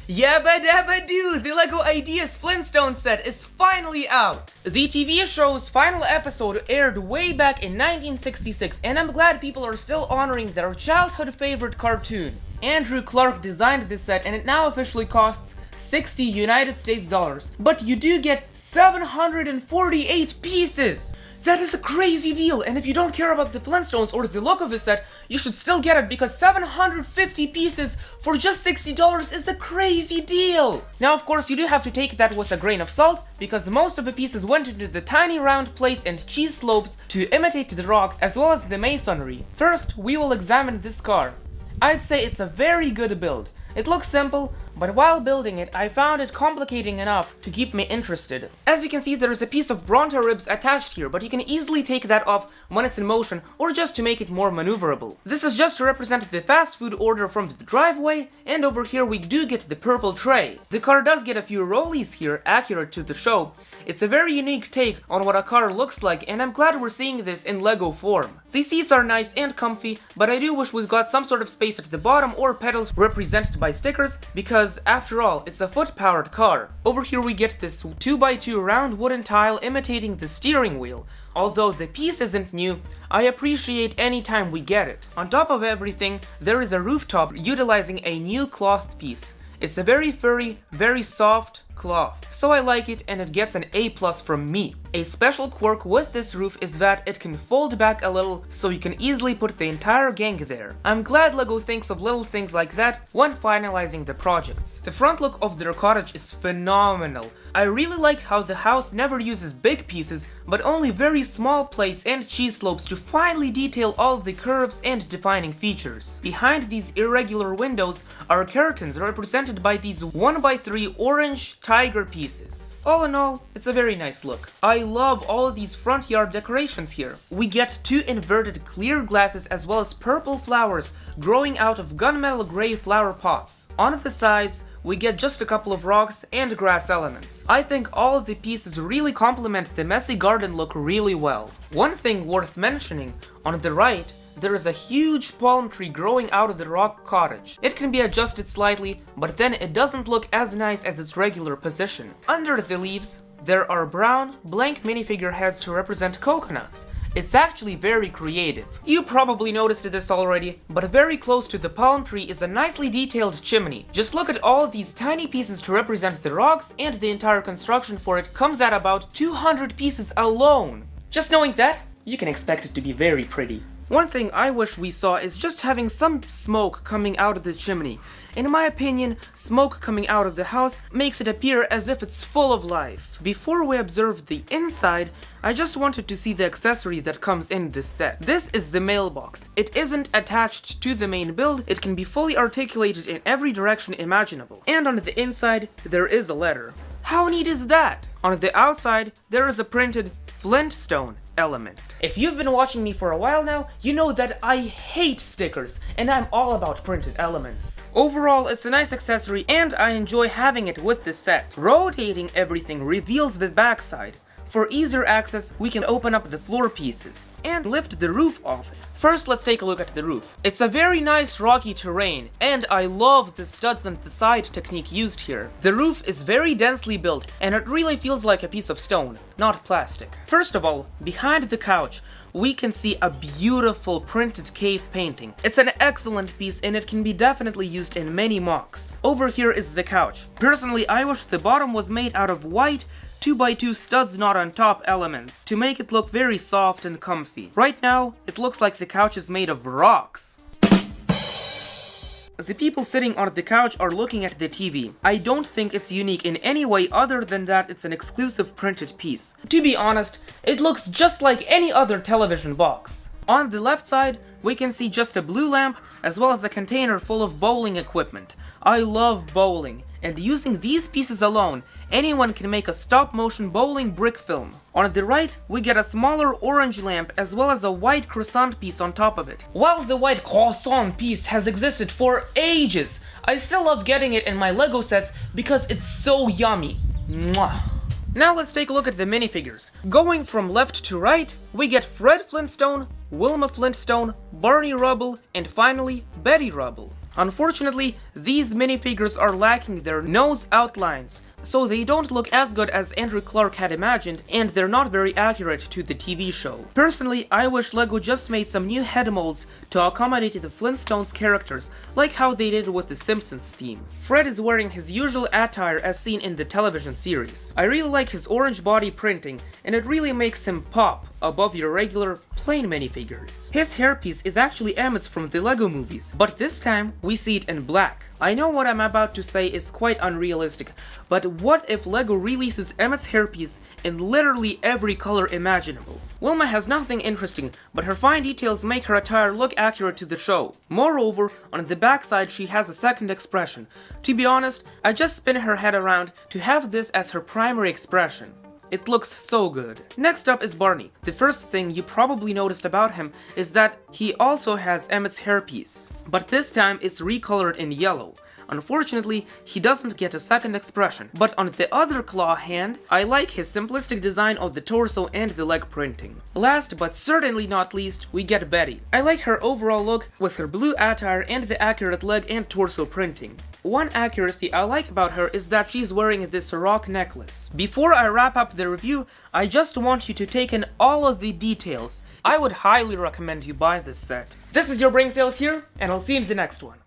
Yabba dabba doo! The LEGO Ideas Flintstones set is finally out! The TV show's final episode aired way back in 1966, and I'm glad people are still honoring their childhood favorite cartoon. Andrew Clark designed this set, and it now officially costs 60 United States dollars. But you do get 748 pieces! That is a crazy deal, and if you don't care about the Flintstones or the look of the set, you should still get it because 750 pieces for just $60 is a crazy deal! Now of course you do have to take that with a grain of salt, because most of the pieces went into the tiny round plates and cheese slopes to imitate the rocks as well as the masonry. First, we will examine this car. I'd say it's a very good build. It looks simple, but while building it, I found it complicating enough to keep me interested. As you can see, there is a piece of Bronto ribs attached here, but you can easily take that off when it's in motion, or just to make it more maneuverable. This is just to represent the fast food order from the driveway, and over here we do get the purple tray. The car does get a few rollies here, accurate to the show. It's a very unique take on what a car looks like, and I'm glad we're seeing this in LEGO form. The seats are nice and comfy, but I do wish we got some sort of space at the bottom or pedals represented by stickers, because after all, it's a foot-powered car. Over here we get this 2x2 round wooden tile imitating the steering wheel. Although the piece isn't new, I appreciate any time we get it. On top of everything, there is a rooftop utilizing a new cloth piece. It's a very furry, very soft cloth, so I like it, and it gets an A+ from me. A special quirk with this roof is that it can fold back a little, so you can easily put the entire gang there. I'm glad LEGO thinks of little things like that when finalizing the projects. The front look of their cottage is phenomenal. I really like how the house never uses big pieces, but only very small plates and cheese slopes to finely detail all of the curves and defining features. Behind these irregular windows are curtains represented by these 1x3 orange tiger pieces. All in all, it's a very nice look. I love all of these front yard decorations here. We get two inverted clear glasses as well as purple flowers growing out of gunmetal gray flower pots. On the sides, we get just a couple of rocks and grass elements. I think all of the pieces really complement the messy garden look really well. One thing worth mentioning, on the right, there is a huge palm tree growing out of the rock cottage. It can be adjusted slightly, but then it doesn't look as nice as its regular position. Under the leaves, there are brown, blank minifigure heads to represent coconuts. It's actually very creative. You probably noticed this already, but very close to the palm tree is a nicely detailed chimney. Just look at all of these tiny pieces to represent the rocks, and the entire construction for it comes at about 200 pieces alone. Just knowing that, you can expect it to be very pretty. One thing I wish we saw is just having some smoke coming out of the chimney. In my opinion, smoke coming out of the house makes it appear as if it's full of life. Before we observe the inside, I just wanted to see the accessory that comes in this set. This is the mailbox. It isn't attached to the main build, it can be fully articulated in every direction imaginable. And on the inside, there is a letter. How neat is that? On the outside, there is a printed Flintstone element. If you've been watching me for a while now, you know that I hate stickers, and I'm all about printed elements. Overall, it's a nice accessory, and I enjoy having it with the set. Rotating everything reveals the backside. For easier access, we can open up the floor pieces and lift the roof off it. First, let's take a look at the roof. It's a very nice rocky terrain, and I love the studs on the side technique used here. The roof is very densely built, and it really feels like a piece of stone, not plastic. First of all, behind the couch, we can see a beautiful printed cave painting. It's an excellent piece, and it can be definitely used in many mocks. Over here is the couch. Personally, I wish the bottom was made out of white 2x2 studs not on top elements to make it look very soft and comfy. Right now, it looks like the couch is made of rocks. The people sitting on the couch are looking at the TV. I don't think it's unique in any way other than that it's an exclusive printed piece. To be honest, it looks just like any other television box. On the left side, we can see just a blue lamp as well as a container full of bowling equipment. I love bowling, and using these pieces alone, anyone can make a stop-motion bowling brick film. On the right, we get a smaller orange lamp as well as a white croissant piece on top of it. While the white croissant piece has existed for ages, I still love getting it in my LEGO sets because it's so yummy. Mwah. Now let's take a look at the minifigures. Going from left to right, we get Fred Flintstone, Wilma Flintstone, Barney Rubble, and finally Betty Rubble. Unfortunately, these minifigures are lacking their nose outlines, so they don't look as good as Andrew Clark had imagined, and they're not very accurate to the TV show. Personally, I wish LEGO just made some new head molds to accommodate the Flintstones characters, like how they did with the Simpsons theme. Fred is wearing his usual attire as seen in the television series. I really like his orange body printing, and it really makes him pop above your regular plain minifigures. His hairpiece is actually Emmett's from the LEGO movies, but this time we see it in black. I know what I'm about to say is quite unrealistic, but what if LEGO releases Emmett's hairpiece in literally every color imaginable? Wilma has nothing interesting, but her fine details make her attire look accurate to the show. Moreover, on the backside she has a second expression. To be honest, I just spin her head around to have this as her primary expression. It looks so good. Next up is Barney. The first thing you probably noticed about him is that he also has Emmett's hairpiece, but this time it's recolored in yellow. Unfortunately, he doesn't get a second expression, but on the other claw hand, I like his simplistic design of the torso and the leg printing. Last but certainly not least, we get Betty. I like her overall look with her blue attire and the accurate leg and torso printing. One accuracy I like about her is that she's wearing this rock necklace. Before I wrap up the review, I just want you to take in all of the details. I would highly recommend you buy this set. This is your Brain Sales here, and I'll see you in the next one.